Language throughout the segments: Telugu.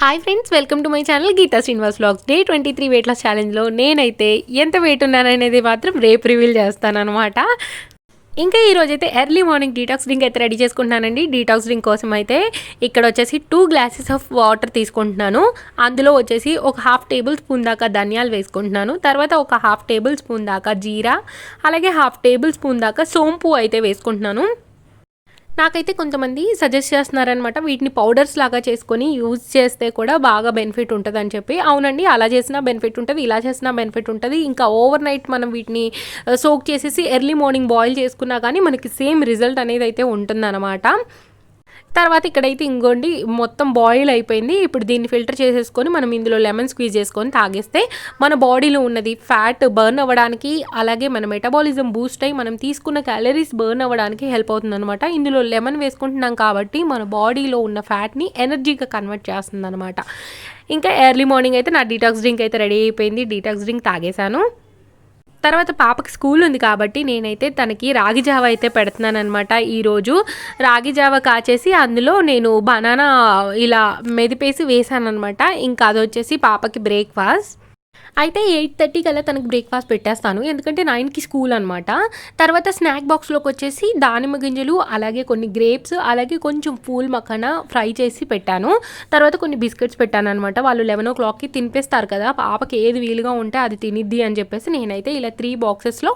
Hi friends, welcome to my channel Geetha Srinivas vlogs. Day 23 weight loss ఛాలెంజ్లో నేనైతే ఎంత వెయిట్ ఉన్నాననేది మాత్రం రేపు రివీల్ చేస్తానన్నమాట. ఇంకా ఈరోజైతే ఎర్లీ మార్నింగ్ డీటాక్స్ డ్రింక్ అయితే రెడీ చేసుకుంటున్నానండి. డీటాక్స్ డ్రింక్ కోసం అయితే ఇక్కడ వచ్చేసి 2 గ్లాసెస్ ఆఫ్ వాటర్ తీసుకుంటున్నాను. అందులో వచ్చేసి ఒక హాఫ్ టేబుల్ స్పూన్ దాకా ధనియాలు వేసుకుంటున్నాను. తర్వాత ఒక హాఫ్ టేబుల్ స్పూన్ దాకా జీరా, అలాగే హాఫ్ టేబుల్ స్పూన్ దాకా సోంపు అయితే వేసుకుంటున్నాను. నాకైతే కొంతమంది సజెస్ట్ చేస్తున్నారనమాట, వీటిని పౌడర్స్ లాగా చేసుకొని యూజ్ చేస్తే కూడా బాగా బెనిఫిట్ ఉంటుంది అని చెప్పి. అవునండి, అలా చేసినా బెనిఫిట్ ఉంటుంది, ఇలా చేసినా బెనిఫిట్ ఉంటుంది. ఇంకా ఓవర్ నైట్ మనం వీటిని సోక్ చేసేసి ఎర్లీ మార్నింగ్ బాయిల్ చేసుకున్నా కానీ మనకి సేమ్ రిజల్ట్ అనేది అయితే ఉంటుందన్నమాట. తర్వాత ఇక్కడైతే ఇంకోండి మొత్తం బాయిల్ అయిపోయింది. ఇప్పుడు దీన్ని ఫిల్టర్ చేసేసుకొని మనం ఇందులో లెమన్ స్క్వీజ్ చేసుకొని తాగేస్తే మన బాడీలో ఉన్నది ఫ్యాట్ బర్న్ అవ్వడానికి, అలాగే మన మెటబాలిజం బూస్ట్ అయ్యి మనం తీసుకున్న క్యాలరీస్ బర్న్ అవ్వడానికి హెల్ప్ అవుతుందన్నమాట. ఇందులో లెమన్ వేసుకుంటున్నాం కాబట్టి మన బాడీలో ఉన్న ఫ్యాట్ని ఎనర్జీగా కన్వర్ట్ చేస్తుందన్నమాట. ఇంకా ఎర్లీ మార్నింగ్ అయితే నా డీటాక్స్ డ్రింక్ అయితే రెడీ అయిపోయింది. డీటాక్స్ డ్రింక్ తాగేశాను. తర్వాత పాపకి స్కూల్ ఉంది కాబట్టి నేనైతే తనకి రాగి జావ అయితే పెడుతున్నాను అనమాట. ఈరోజు రాగి జావ కాచేసి అందులో నేను బనానా ఇలా మెదిపేసి వేసాను అనమాట. ఇంకా అది వచ్చేసి పాపకి బ్రేక్ఫాస్ట్. అయితే 8:30 కల్లా తనకు బ్రేక్ఫాస్ట్ పెట్టేస్తాను, ఎందుకంటే 9కి స్కూల్ అనమాట. తర్వాత స్నాక్ బాక్స్లోకి వచ్చేసి దానిమ్మ గింజలు, అలాగే కొన్ని గ్రేప్స్, అలాగే కొంచెం పూల్ మఖానా ఫ్రై చేసి పెట్టాను. తర్వాత కొన్ని బిస్కెట్స్ పెట్టాను అనమాట. వాళ్ళు 11 o'clockకి తినిపిస్తారు కదా, పాపకి ఏది వీలుగా ఉంటే అది తినిద్ది అని చెప్పేసి నేనైతే ఇలా 3 బాక్సెస్లో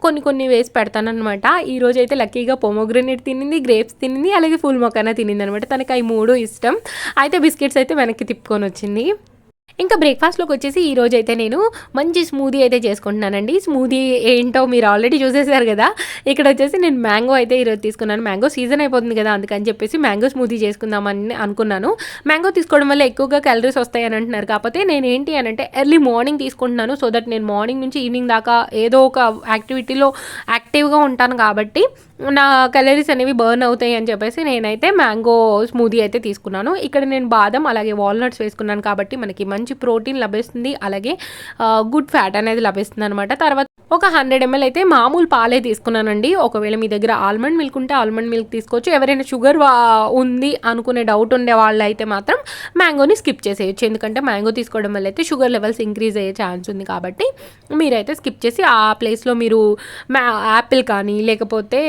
కొన్ని వేసి పెడతాను అనమాట. ఈరోజు అయితే లక్కీగా పొమోగ్రనేట్ తినింది, గ్రేప్స్ తినింది, అలాగే పూల్ మఖానా తినింది అనమాట. తనకి అవి 3 ఇష్టం. అయితే బిస్కెట్స్ అయితే వెనక్కి తిప్పుకొని వచ్చింది. ఇంకా బ్రేక్ఫాస్ట్లోకి వచ్చేసి ఈరోజు అయితే నేను మంచి స్మూదీ అయితే చేసుకుంటున్నానండి. స్మూదీ ఏంటో మీరు ఆల్రెడీ చూసేసారు కదా. ఇక్కడ వచ్చేసి నేను మ్యాంగో అయితే ఈరోజు తీసుకున్నాను. మ్యాంగో సీజన్ అయిపోతుంది కదా, అందుకని చెప్పేసి మ్యాంగో స్మూదీ చేసుకుందామని అనుకున్నాను. మ్యాంగో తీసుకోవడం వల్ల ఎక్కువగా క్యాలరీస్ వస్తాయని అంటున్నారు. కాకపోతే నేను ఏంటి అని అంటే ఎర్లీ మార్నింగ్ తీసుకుంటున్నాను, సో దట్ నేను మార్నింగ్ నుంచి ఈవినింగ్ దాకా ఏదో ఒక యాక్టివిటీలో యాక్టివ్గా ఉంటాను కాబట్టి నా క్యాలరీస్ అనేవి బర్న్ అవుతాయి అని చెప్పేసి నేనైతే మ్యాంగో స్మూదీ అయితే తీసుకున్నాను. ఇక్కడ నేను బాదం అలాగే వాల్నట్స్ వేసుకున్నాను కాబట్టి మనకి మంచి ప్రోటీన్ లభిస్తుంది, అలాగే గుడ్ ఫ్యాట్ అనేది లభిస్తుంది అనమాట. తర్వాత ఒక 100 ml అయితే మామూలు పాలే తీసుకున్నానండి. ఒకవేళ మీ దగ్గర ఆల్మండ్ మిల్క్ ఉంటే ఆల్మండ్ మిల్క్ తీసుకోవచ్చు. ఎవరైనా షుగర్ ఉంది అనుకునే డౌట్ ఉండే వాళ్ళు అయితే మాత్రం మ్యాంగోని స్కిప్ చేసేయచ్చు, ఎందుకంటే మ్యాంగో తీసుకోవడం వల్ల అయితే షుగర్ లెవెల్స్ ఇంక్రీజ్ అయ్యే ఛాన్స్ ఉంది కాబట్టి మీరైతే స్కిప్ చేసి ఆ ప్లేస్లో మీరు యాపిల్ కానీ లేకపోతే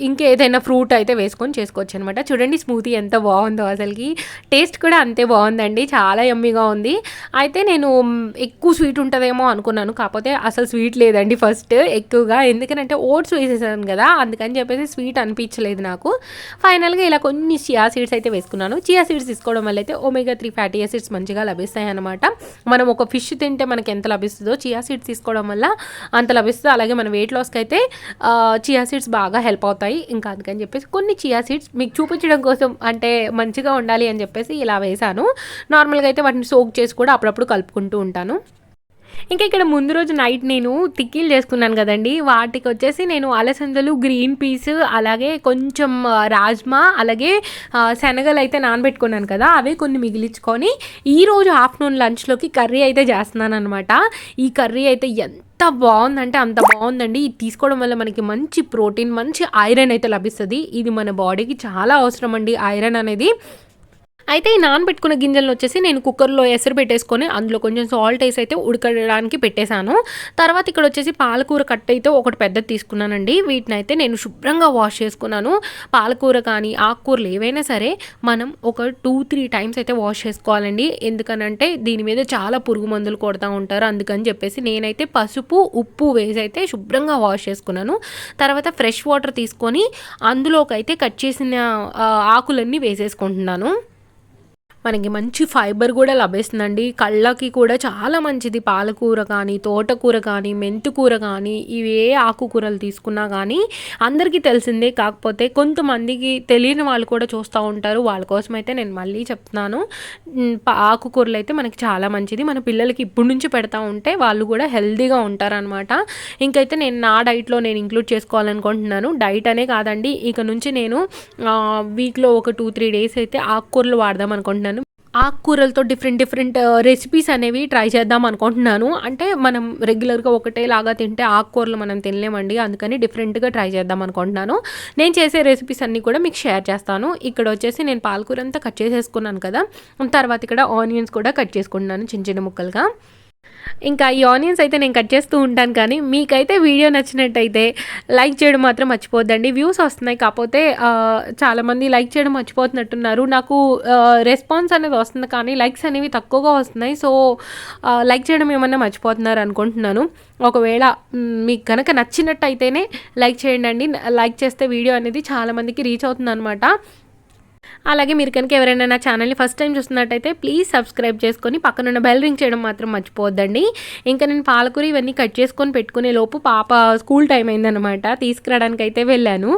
ఇంకేదైనా ఫ్రూట్ అయితే వేసుకొని చేసుకోవచ్చు అనమాట. చూడండి స్మూతీ ఎంత బాగుందో, అసలుకి టేస్ట్ కూడా అంతే బాగుందండి, చాలా యమ్మీగా ఉంది. అయితే నేను ఎక్కువ స్వీట్ ఉంటుందేమో అనుకున్నాను, కాకపోతే అసలు స్వీట్ లేదండి ఫస్ట్ ఎక్కువగా, ఎందుకంటే ఓట్స్ వేసేసాను కదా, అందుకని చెప్పేసి స్వీట్ అనిపించలేదు నాకు. ఫైనల్గా ఇలా కొన్ని చియా సీడ్స్ అయితే వేసుకున్నాను. చియా సీడ్స్ తీసుకోవడం వల్ల అయితే omega-3 ఫ్యాటీ యాసిడ్స్ మంచిగా లభిస్తాయి అనమాట. మనం ఒక ఫిష్ తింటే మనకి ఎంత లభిస్తుందో చియా సీడ్స్ తీసుకోవడం వల్ల అంత లభిస్తుంది. అలాగే మన వెయిట్ లాస్కి అయితే చియా సీడ్స్ బాగా హెల్ప్ అవుతాయి. ఇంకా అందుకని చెప్పేసి కొన్ని చియా సీడ్స్ మీకు చూపించడం కోసం, అంటే మంచిగా ఉండాలి అని చెప్పేసి ఇలా వేసాను. నార్మల్గా అయితే వాటిని సోక్ చేసి కూడా అప్పుడప్పుడు కలుపుకుంటూ ఉంటాను. ఇంకా ఇక్కడ ముందు రోజు నైట్ నేను టిక్కీలు చేసుకున్నాను కదండి, వాటికి వచ్చేసి నేను అలసందలు, గ్రీన్ పీస్, అలాగే కొంచెం రాజ్మా, అలాగే శనగలు అయితే నానబెట్టుకున్నాను కదా, అవే కొన్ని మిగిలించుకొని ఈరోజు ఆఫ్టర్నూన్ లంచ్లోకి కర్రీ అయితే చేస్తున్నాను అనమాట. ఈ కర్రీ అయితే ఎంత బాగుందంటే అంత బాగుందండి. ఇది తీసుకోవడం వల్ల మనకి మంచి ప్రోటీన్, మంచి ఐరన్ అయితే లభిస్తుంది. ఇది మన బాడీకి చాలా అవసరం అండి ఐరన్ అనేది. అయితే ఈ నానబెట్టుకున్న గింజలను వచ్చేసి నేను కుక్కర్లో ఎసరు పెట్టేసుకొని అందులో కొంచెం సాల్ట్ వేసి అయితే ఉడకడానికి పెట్టేశాను. తర్వాత ఇక్కడ వచ్చేసి పాలకూర కట్ట అయితే ఒకటి పెద్దది తీసుకున్నానండి. వీటిని అయితే నేను శుభ్రంగా వాష్ చేసుకున్నాను. పాలకూర కానీ ఆకుకూరలు ఏవైనా సరే మనం ఒక 2-3 టైమ్స్ అయితే వాష్ చేసుకోవాలండి. ఎందుకనంటే దీని మీద చాలా పురుగు మందులు కొడతా ఉంటారు, అందుకని చెప్పేసి నేనైతే పసుపు, ఉప్పు వేసి అయితే శుభ్రంగా వాష్ చేసుకున్నాను. తర్వాత ఫ్రెష్ వాటర్ తీసుకొని అందులోకి అయితే కట్ చేసిన ఆకులన్నీ వేసేసుకుంటున్నాను. మనకి మంచి ఫైబర్ కూడా లభిస్తుందండి, కళ్ళకి కూడా చాలా మంచిది. పాలకూర కానీ, తోటకూర కానీ, మెంతికూర కానీ, ఇవి ఏ ఆకుకూరలు తీసుకున్నా కానీ అందరికీ తెలిసిందే. కాకపోతే కొంతమందికి తెలియని వాళ్ళు కూడా చూస్తూ ఉంటారు, వాళ్ళ కోసం అయితే నేను మళ్ళీ చెప్తున్నాను. ఆకుకూరలు అయితే మనకి చాలా మంచిది. మన పిల్లలకి ఇప్పటి నుంచి పెడతా ఉంటే వాళ్ళు కూడా హెల్తీగా ఉంటారనమాట. ఇంకైతే నేను నా డైట్లో నేను ఇంక్లూడ్ చేసుకోవాలనుకుంటున్నాను. డైట్ అనే కాదండి, ఇక నుంచి నేను వీక్లో ఒక 2-3 డేస్ అయితే ఆకుకూరలు వాడదాం అనుకుంటున్నాను. ఆకుకూరలతో డిఫరెంట్ రెసిపీస్ అనేవి ట్రై చేద్దాం అనుకుంటున్నాను. అంటే మనం రెగ్యులర్‌గా ఒకటేలాగా తింటే ఆకుకూరలు మనం తినలేమండి. అందుకని డిఫరెంట్‌గా ట్రై చేద్దాం అనుకుంటున్నాను. నేను చేసే రెసిపీస్ అన్నీ కూడా మీకు షేర్ చేస్తాను. ఇక్కడ వచ్చేసి నేను పాలకూర అంతా కట్ చేసేసుకున్నాను కదా! తర్వాత ఇక్కడ ఆనియన్స్ కూడా కట్ చేసుకుంటున్నాను చిన్న చిన్న ముక్కలుగా. ఇంకా ఈ ఆనియన్స్ అయితే నేను కట్ చేస్తూ ఉంటాను. కానీ మీకైతే వీడియో నచ్చినట్టయితే లైక్ చేయడం మాత్రం మర్చిపోద్దండి. వ్యూస్ వస్తున్నాయి, కాకపోతే చాలామంది లైక్ చేయడం మర్చిపోతున్నట్టున్నారు. నాకు రెస్పాన్స్ అనేది వస్తుంది కానీ లైక్స్ అనేవి తక్కువగా వస్తున్నాయి. సో లైక్ చేయడం ఏమన్నా మర్చిపోతున్నారు అనుకుంటున్నాను. ఒకవేళ మీకు కనుక నచ్చినట్టయితేనే లైక్ చేయండి. లైక్ చేస్తే వీడియో అనేది చాలామందికి రీచ్ అవుతుందనమాట. అలాగే మీరు కనుక ఎవరైనా నా ఛానల్ని ఫస్ట్ టైం చూస్తున్నట్టయితే ప్లీజ్ సబ్స్క్రైబ్ చేసుకొని పక్కనున్న బెల్ రింగ్ చేయడం మాత్రం మర్చిపోవద్దండి. ఇంకా నేను పాలకూర ఇవన్నీ కట్ చేసుకొని పెట్టుకునే లోపు పాప స్కూల్ టైం అయిందనమాట. తీసుకురావడానికి అయితే వెళ్ళాను.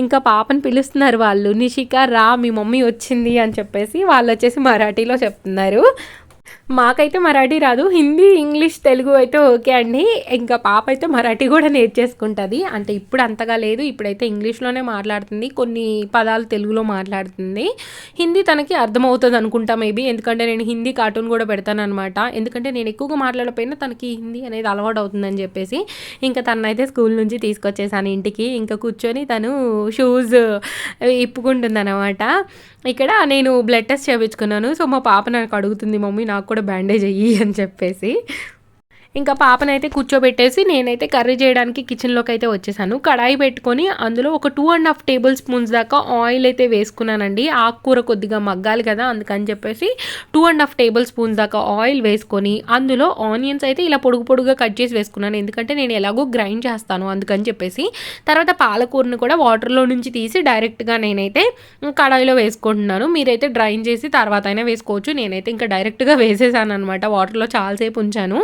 ఇంకా పాపని పిలుస్తున్నారు వాళ్ళు, నిషిక రా మీ మమ్మీ వచ్చింది అని చెప్పేసి. వాళ్ళు వచ్చేసి మరాఠీలో చెప్తున్నారు. మాకైతే మరాఠీ రాదు, హిందీ, ఇంగ్లీష్, తెలుగు అయితే ఓకే అండి. ఇంకా పాప అయితే మరాఠీ కూడా నేర్చేసుకుంటుంది. అంటే ఇప్పుడు అంతగా లేదు, ఇప్పుడైతే ఇంగ్లీష్లోనే మాట్లాడుతుంది, కొన్ని పదాలు తెలుగులో మాట్లాడుతుంది. హిందీ తనకి అర్థమవుతుంది అనుకుంటా మేబీ, ఎందుకంటే నేను హిందీ కార్టూన్ కూడా పెడతాను అనమాట. ఎందుకంటే నేను ఎక్కువగా మాట్లాడకపోయినా తనకి హిందీ అనేది అలవాటు అవుతుందని చెప్పేసి ఇంకా తనైతే స్కూల్ నుంచి తీసుకొచ్చేసాను ఇంటికి. ఇంకా కూర్చొని తను షూస్ ఇప్పుకుంటుంది అనమాట. ఇక్కడ నేను బ్లడ్ టెస్ట్ చేయించుకున్నాను. సో మా పాప నాకు అడుగుతుంది, మమ్మీ నాకు కూడా బ్యాండేజ్ అయ్యి అని చెప్పేసి. ఇంకా పాపనైతే కూర్చోబెట్టేసి నేనైతే కర్రీ చేయడానికి కిచెన్లోకి అయితే వచ్చేసాను. కడాయి పెట్టుకొని అందులో ఒక 2.5 టేబుల్ స్పూన్స్ దాకా ఆయిల్ అయితే వేసుకున్నానండి. ఆకుకూర కొద్దిగా మగ్గాలి కదా, అందుకని చెప్పేసి 2.5 టేబుల్ స్పూన్స్ దాకా ఆయిల్ వేసుకొని అందులో ఆనియన్స్ అయితే ఇలా పొడుగుగా కట్ చేసి వేసుకున్నాను. ఎందుకంటే నేను ఎలాగో గ్రైండ్ చేస్తాను అందుకని చెప్పేసి. తర్వాత పాలకూరను కూడా వాటర్లో నుంచి తీసి డైరెక్ట్గా నేనైతే కడాయిలో వేసుకుంటున్నాను. మీరైతే డ్రైన్ చేసి తర్వాత అయినా వేసుకోవచ్చు. నేనైతే ఇంకా డైరెక్ట్గా వేసేసాను అనమాట. వాటర్లో చాలాసేపు ఉంచాను,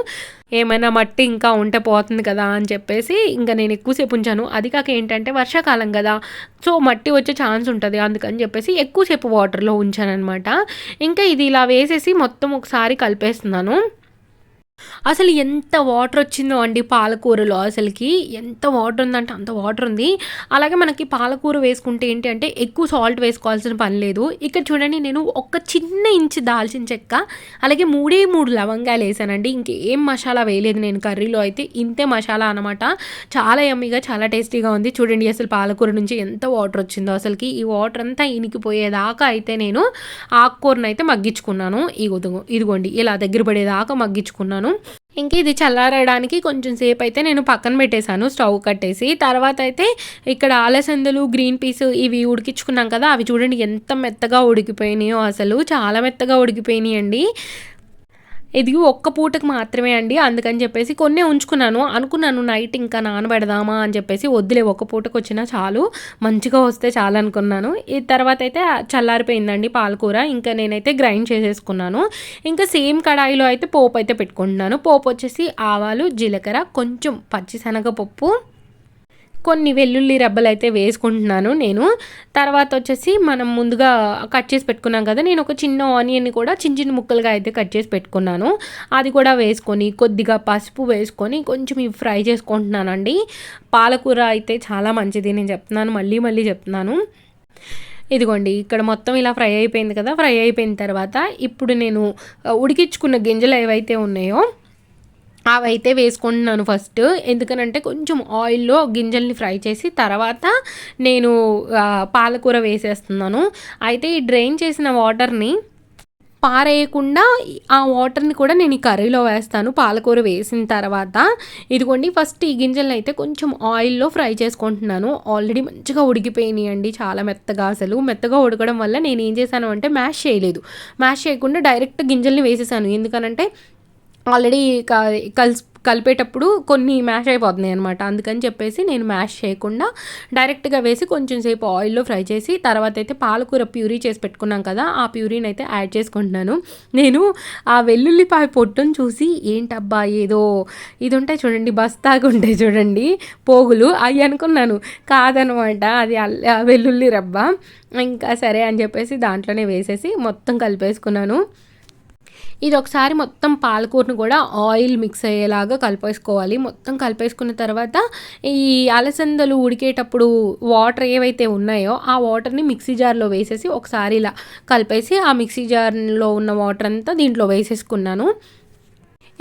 ఏమైనా మట్టి ఇంకా ఉంటే పోతుంది కదా అని చెప్పేసి ఇంకా నేను ఎక్కువసేపు ఉంచాను. అది కాక ఏంటంటే వర్షాకాలం కదా, సో మట్టి వచ్చే ఛాన్స్ ఉంటుంది, అందుకని చెప్పేసి ఎక్కువసేపు వాటర్లో ఉంచాను అనమాట. ఇంకా ఇది ఇలా వేసేసి మొత్తం ఒకసారి కలిపేస్తున్నాను. అసలు ఎంత వాటర్ వచ్చిందో అండి పాలకూరలో, అసలుకి ఎంత వాటర్ ఉందంటే అంత వాటర్ ఉంది. అలాగే మనకి పాలకూర వేసుకుంటే ఏంటి అంటే ఎక్కువ సాల్ట్ వేసుకోవాల్సిన పని లేదు. ఇక్కడ చూడండి నేను ఒక చిన్న ఇంచు దాల్చిన చెక్క, అలాగే 3 లవంగాలు వేసానండి. ఇంకేం మసాలా వేయలేదు నేను కర్రీలో అయితే. ఇంతే మసాలా అనమాట. చాలా యమ్మీగా చాలా టేస్టీగా ఉంది. చూడండి అసలు పాలకూర నుంచి ఎంత వాటర్ వచ్చిందో. అసలుకి ఈ వాటర్ అంతా ఇనికిపోయేదాకా అయితే నేను ఆకుకూరను అయితే మగ్గించుకున్నాను. ఇదిగోండి ఇలా దగ్గర పడేదాకా మగ్గించుకున్నాను. ఇంక ఇది చల్లారడానికి కొంచెం సేపు అయితే నేను పక్కన పెట్టేశాను స్టవ్ కట్టేసి. తర్వాత అయితే ఇక్కడ అలసందలు, గ్రీన్ పీస్ ఇవి ఉడికించుకున్నాం కదా, అవి చూడండి ఎంత మెత్తగా ఉడికిపోయినాయో. అసలు చాలా మెత్తగా ఉడికిపోయినాయండి. ఇది ఒక్క పూటకి మాత్రమే అండి, అందుకని చెప్పేసి కొన్ని ఉంచుకున్నాను. అనుకున్నాను నైట్ ఇంకా నానబెడదామా అని చెప్పేసి, వద్దులే ఒక్క పూటకు వచ్చినా చాలు, మంచిగా వస్తే చాలు అనుకున్నాను. ఈ తర్వాత అయితే చల్లారిపోయిందండి పాలకూర. ఇంకా నేనైతే గ్రైండ్ చేసేసుకున్నాను. ఇంకా సేమ్ కడాయిలో అయితే పోపు అయితే పెట్టుకుంటున్నాను. పోపు వచ్చేసి ఆవాలు, జీలకర్ర, కొంచెం పచ్చిశనగపప్పు, కొన్ని వెల్లుల్లి రెబ్బలు అయితే వేసుకుంటున్నాను నేను. తర్వాత వచ్చేసి మనం ముందుగా కట్ చేసి పెట్టుకున్నాం కదా, నేను ఒక చిన్న ఆనియన్ని కూడా చిన్న ముక్కలుగా అయితే కట్ చేసి పెట్టుకున్నాను. అది కూడా వేసుకొని కొద్దిగా పసుపు వేసుకొని కొంచెం ఇవి ఫ్రై చేసుకుంటున్నానండి. పాలకూర అయితే చాలా మంచిది, నేను చెప్తున్నాను, మళ్ళీ చెప్తున్నాను. ఇదిగోండి ఇక్కడ మొత్తం ఇలా ఫ్రై అయిపోయింది కదా. ఫ్రై అయిపోయిన తర్వాత ఇప్పుడు నేను ఉడికించుకున్న గింజలు ఏవైతే ఉన్నాయో అవైతే వేసుకుంటున్నాను ఫస్ట్. ఎందుకనంటే కొంచెం ఆయిల్లో గింజల్ని ఫ్రై చేసి తర్వాత నేను పాలకూర వేసేస్తున్నాను. అయితే ఈ డ్రైన్ చేసిన వాటర్ని పారేయకుండా ఆ వాటర్ని కూడా నేను ఈ కర్రీలో వేస్తాను పాలకూర వేసిన తర్వాత. ఇదిగోండి ఫస్ట్ ఈ గింజలను అయితే కొంచెం ఆయిల్లో ఫ్రై చేసుకుంటున్నాను. ఆల్రెడీ మంచిగా ఉడికిపోయినాయి అండి, చాలా మెత్తగా. అసలు మెత్తగా ఉడకడం వల్ల నేను ఏం చేశాను అంటే మ్యాష్ చేయలేదు. మ్యాష్ చేయకుండా డైరెక్ట్ గింజల్ని వేసేసాను. ఎందుకనంటే ఆల్రెడీ కలిపేటప్పుడు కొన్ని మ్యాష్ అయిపోతున్నాయి అనమాట. అందుకని చెప్పేసి నేను మ్యాష్ చేయకుండా డైరెక్ట్గా వేసి కొంచెం సేపు ఆయిల్లో ఫ్రై చేసి తర్వాత అయితే పాలకూర ప్యూరీ చేసి పెట్టుకున్నాం కదా, ఆ ప్యూరీని అయితే యాడ్ చేసుకుంటున్నాను. నేను ఆ వెల్లుల్లిపాయ పొట్టును చూసి ఏంటబ్బా ఏదో ఇది ఉంటాయి చూడండి, బస్తాగా ఉంటాయి చూడండి పోగులు, అవి అనుకున్నాను. కాదనమాట, అది వెల్లుల్లి రబ్బ. ఇంకా సరే అని చెప్పేసి దాంట్లోనే వేసేసి మొత్తం కలిపేసుకున్నాను. ఇది ఒకసారి మొత్తం పాలకూరను కూడా ఆయిల్ మిక్స్ అయ్యేలాగా కలిపేసుకోవాలి. మొత్తం కలిపేసుకున్న తర్వాత ఈ అలసందలు ఉడికేటప్పుడు వాటర్ ఏవైతే ఉన్నాయో ఆ వాటర్ని మిక్సీ జార్లో వేసేసి ఒకసారి ఇలా కలిపేసి ఆ మిక్సీ జార్లో ఉన్న వాటర్ అంతా దీంట్లో వేసేసుకున్నాను.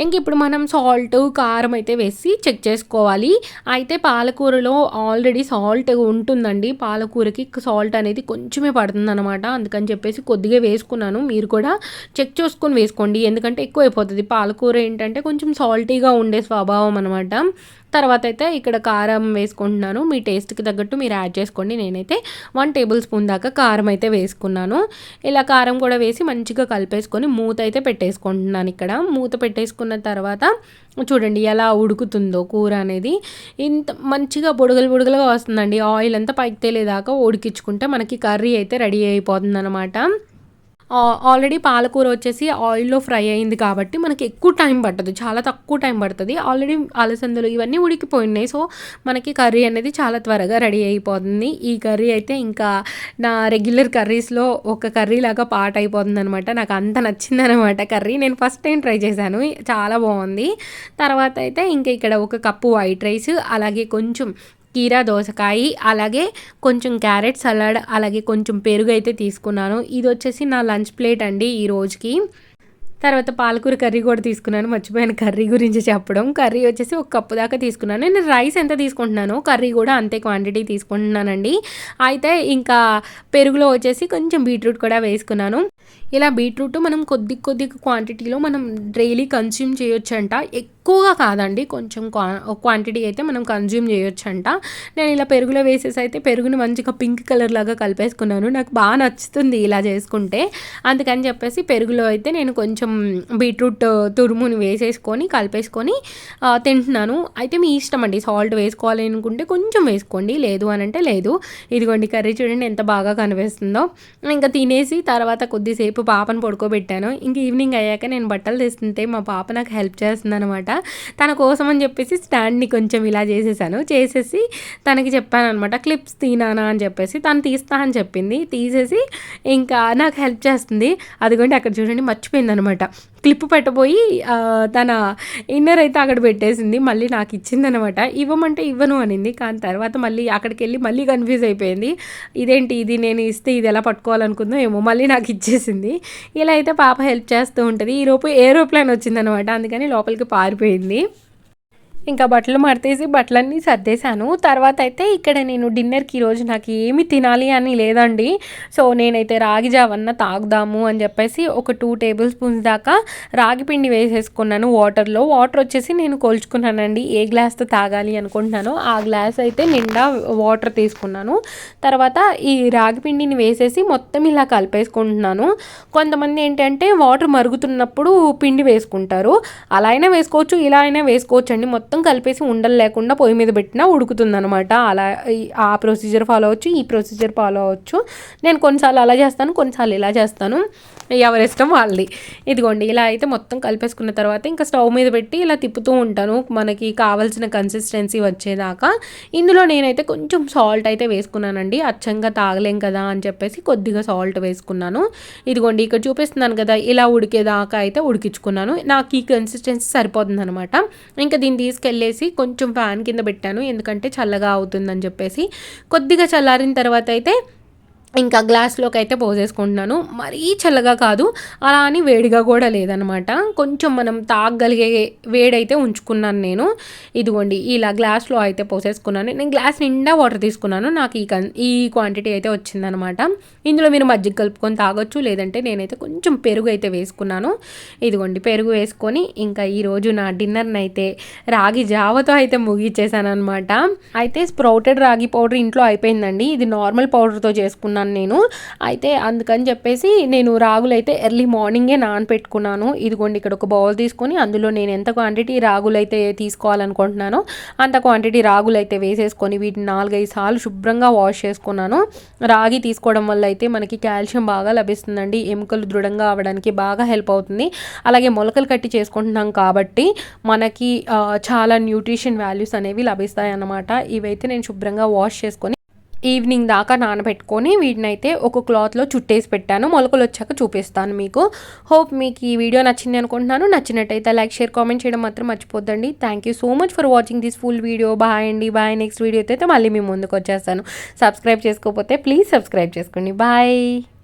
ఇంక ఇప్పుడు మనం సాల్ట్, కారం అయితే వేసి చెక్ చేసుకోవాలి. అయితే పాలకూరలో ఆల్రెడీ సాల్ట్ ఉంటుందండి. పాలకూరకి సాల్ట్ అనేది కొంచెమే పడుతుందనమాట. అందుకని చెప్పేసి కొద్దిగా వేసుకున్నాను. మీరు కూడా చెక్ చేసుకొని వేసుకోండి. ఎందుకంటే ఎక్కువ అయిపోతుంది. పాలకూర ఏంటంటే కొంచెం సాల్టీగా ఉండే స్వభావం అనమాట. తర్వాత అయితే ఇక్కడ కారం వేసుకుంటున్నాను. మీ టేస్ట్కి తగ్గట్టు మీరు యాడ్ చేసుకోండి. నేనైతే 1 టేబుల్ స్పూన్ దాకా కారం అయితే వేసుకున్నాను. ఇలా కారం కూడా వేసి మంచిగా కలిపేసుకొని మూత అయితే పెట్టేసుకుంటున్నాను. ఇక్కడ మూత పెట్టేసుకున్న తర్వాత చూడండి ఎలా ఉడుకుతుందో కూర అనేది. ఇంత మంచిగా బుడగలుగా వస్తుందండి. ఆయిల్ అంతా పైకి తేలేదాకా ఉడికించుకుంటే మనకి కర్రీ అయితే రెడీ అయిపోతుంది అనమాట. ఆల్రెడీ పాలకూర వచ్చేసి ఆయిల్లో ఫ్రై అయింది కాబట్టి మనకి ఎక్కువ టైం పట్టదు. చాలా తక్కువ టైం పడుతుంది. ఆల్రెడీ అలసందలు ఇవన్నీ ఉడికిపోయినాయి. సో మనకి కర్రీ అనేది చాలా త్వరగా రెడీ అయిపోతుంది. ఈ కర్రీ అయితే ఇంకా నా రెగ్యులర్ కర్రీస్లో ఒక కర్రీ లాగా పార్ట్ అయిపోతుంది అనమాట. నాకు అంత నచ్చిందనమాట కర్రీ. నేను ఫస్ట్ టైం ట్రై చేశాను. చాలా బాగుంది. తర్వాత అయితే ఇంకా ఇక్కడ ఒక కప్పు వైట్ రైస్, అలాగే కొంచెం కీరా దోసకాయ, అలాగే కొంచెం క్యారెట్ సలాడ్, అలాగే కొంచెం పెరుగు అయితే తీసుకున్నాను. ఇది వచ్చేసి నా లంచ్ ప్లేట్ అండి ఈ రోజుకి. తర్వాత పాలకూర కర్రీ కూడా తీసుకున్నాను. మర్చిపోయాను కర్రీ గురించి చెప్పడం. కర్రీ వచ్చేసి ఒక కప్పు దాకా తీసుకున్నాను. నేను రైస్ ఎంత తీసుకుంటున్నాను కర్రీ కూడా అంతే క్వాంటిటీ తీసుకుంటున్నానండి. అయితే ఇంకా పెరుగులో వచ్చేసి కొంచెం బీట్రూట్ కూడా వేసుకున్నాను. ఇలా బీట్రూట్ మనం కొద్ది క్వాంటిటీలో మనం డైలీ కన్జ్యూమ్ చేయొచ్చంట. ఎక్కువగా కాదండి, కొంచెం క్వాంటిటీ అయితే మనం కన్జ్యూమ్ చేయొచ్చంట. నేను ఇలా పెరుగులో వేసేసి అయితే పెరుగుని మంచిగా పింక్ కలర్ లాగా కలిపేసుకున్నాను. నాకు బాగా నచ్చుతుంది ఇలా చేసుకుంటే. అందుకని చెప్పేసి పెరుగులో అయితే నేను కొంచెం బీట్రూట్ తురుముని వేసేసుకొని కలిపేసుకొని తింటున్నాను. అయితే మీ ఇష్టం అండి. సాల్ట్ వేసుకోవాలి అనుకుంటే కొంచెం వేసుకోండి, లేదు అని అంటే లేదు. ఇదిగోండి కర్రీ చూడండి ఎంత బాగా కనిపిస్తుందో. ఇంకా తినేసి తర్వాత కొద్దిసేపు పాపను పడుకోబెట్టాను. ఇంక ఈవినింగ్ అయ్యాక నేను బట్టలు తెస్తుంటే మా పాప నాకు హెల్ప్ చేస్తుంది అనమాట. తన కోసం అని చెప్పేసి స్టాండ్ని కొంచెం ఇలా చేసేసి తనకి చెప్పాను అనమాట, క్లిప్స్ తీనానా అని చెప్పేసి. తను తీస్తా అని చెప్పింది. తీసేసి ఇంకా నాకు హెల్ప్ చేస్తుంది. అదిగోండి అక్కడ చూడండి మర్చిపోయింది అనమాట. క్లిప్ పెట్టబోయి తన ఇన్నర్ అయితే అక్కడ పెట్టేసింది. మళ్ళీ నాకు ఇచ్చిందనమాట. ఇవ్వమంటే ఇవ్వను అనింది. కానీ తర్వాత మళ్ళీ అక్కడికి వెళ్ళి మళ్ళీ కన్ఫ్యూజ్ అయిపోయింది. ఇదేంటి ఇది నేను ఇస్తే ఇది ఎలా పట్టుకోవాలనుకుందో ఏమో, మళ్ళీ నాకు ఇచ్చేసింది. ఇలా అయితే పాప హెల్ప్ చేస్తూ ఉంటుంది. ఈరోజు ఏరోప్లేన్ వచ్చిందనమాట. అందుకని లోపలికి పారిపోయింది. ఇంకా బట్టలు మడతేసి బట్టలన్నీ సర్దేశాను. తర్వాత అయితే ఇక్కడ నేను డిన్నర్కి ఈరోజు నాకు ఏమి తినాలి అని లేదండి. సో నేనైతే రాగి జావన్న తాగుదాము అని చెప్పేసి ఒక 2 టేబుల్ స్పూన్స్ దాకా రాగి పిండి వేసేసుకున్నాను వాటర్లో. వాటర్ వచ్చేసి నేను కొలుచుకున్నానండి. ఏ గ్లాస్తో తాగాలి అనుకుంటున్నానో ఆ గ్లాస్ అయితే నిండా వాటర్ తీసుకున్నాను. తర్వాత ఈ రాగి పిండిని వేసేసి మొత్తం ఇలా కలిపేసుకుంటున్నాను. కొంతమంది ఏంటంటే వాటర్ మరుగుతున్నప్పుడు పిండి వేసుకుంటారు. అలా అయినా వేసుకోవచ్చు, ఇలా అయినా వేసుకోవచ్చు అండి. మొత్తం కలిపేసి ఉండలు లేకుండా పొయ్యి మీద పెట్టినా ఉడుకుతుందనమాట. అలా ఆ ప్రొసీజర్ ఫాలో అవ్వచ్చు, ఈ ప్రొసీజర్ ఫాలో అవ్వచ్చు. నేను కొన్నిసార్లు అలా చేస్తాను, కొన్నిసార్లు ఇలా చేస్తాను. ఎవరిష్టం వాళ్ళది. ఇదిగోండి ఇలా అయితే మొత్తం కలిపేసుకున్న తర్వాత ఇంకా స్టవ్ మీద పెట్టి ఇలా తిప్పుతూ ఉంటాను మనకి కావాల్సిన కన్సిస్టెన్సీ వచ్చేదాకా. ఇందులో నేనైతే కొంచెం సాల్ట్ అయితే వేసుకున్నానండి. అచ్చంగా తాగలేం కదా అని చెప్పేసి కొద్దిగా సాల్ట్ వేసుకున్నాను. ఇదిగోండి ఇక్కడ చూపిస్తున్నాను కదా, ఇలా ఉడికేదాకా అయితే ఉడికించుకున్నాను. నాకు ఈ కన్సిస్టెన్సీ సరిపోతుంది అనమాట. ఇంకా దీన్ని తీసుకెళ్ళేసి కొంచెం ఫ్యాన్ కింద పెట్టాను. ఎందుకంటే చల్లగా అవుతుందని చెప్పేసి. కొద్దిగా చల్లారిన తర్వాత అయితే ఇంకా గ్లాస్లోకి అయితే పోసేసుకుంటున్నాను. మరీ చల్లగా కాదు, అలా అని వేడిగా కూడా లేదనమాట. కొంచెం మనం తాగగలిగే వేడైతే ఉంచుకున్నాను నేను. ఇదిగోండి ఇలా గ్లాస్లో అయితే పోసేసుకున్నాను. నేను గ్లాస్ నిండా వాటర్ తీసుకున్నాను. నాకు ఈ క్వాంటిటీ అయితే వచ్చిందనమాట. ఇందులో మీరు మజ్జిగ కలుపుకొని తాగొచ్చు, లేదంటే నేనైతే కొంచెం పెరుగు అయితే వేసుకున్నాను. ఇదిగోండి పెరుగు వేసుకొని ఇంకా ఈరోజు నా డిన్నర్ని అయితే రాగి జావతో అయితే ముగిచ్చేసాను అనమాట. అయితే స్ప్రౌటెడ్ రాగి పౌడర్ ఇంట్లో అయిపోయిందండి. ఇది నార్మల్ పౌడర్తో చేసుకున్నాను నేను. అయితే అందుకని చెప్పేసి నేను రాగులు అయితే ఎర్లీ మార్నింగే నానపెట్టుకున్నాను. ఇదిగోండి ఇక్కడ ఒక బౌల్ తీసుకొని అందులో నేను ఎంత క్వాంటిటీ రాగులు అయితే తీసుకోవాలనుకుంటున్నానో అంత క్వాంటిటీ రాగులు అయితే వేసేసుకొని వీటిని 4-5 సార్లు శుభ్రంగా వాష్ చేసుకున్నాను. రాగి తీసుకోవడం వల్ల అయితే మనకి కాల్షియం బాగా లభిస్తుందండి. ఎముకలు దృఢంగా అవ్వడానికి బాగా హెల్ప్ అవుతుంది. అలాగే మొలకలు కట్టి చేసుకుంటున్నాం కాబట్టి మనకి చాలా న్యూట్రిషన్ వాల్యూస్ అనేవి లభిస్తాయి అన్నమాట. ఇవైతే నేను శుభ్రంగా వాష్ చేసుకొని ఈవినింగ్ దాకా నానబెట్టుకొని వీటినైతే ఒక క్లాత్లో చుట్టేసి పెట్టాను. మొలకలు వచ్చాక చూపిస్తాను మీకు. హోప్ మీకు ఈ వీడియో నచ్చింది అనుకుంటున్నాను. నచ్చినట్టయితే లైక్, షేర్, కామెంట్ చేయడం మాత్రం మర్చిపోద్దండి. Thank you so much for watching this full video. Bye అండి, బాయ్. నెక్స్ట్ వీడియోతో అయితే మళ్ళీ మీ ముందుకు వచ్చేస్తాను. సబ్స్క్రైబ్ చేసుకోకపోతే ప్లీజ్ సబ్స్క్రైబ్ చేసుకోండి. బాయ్.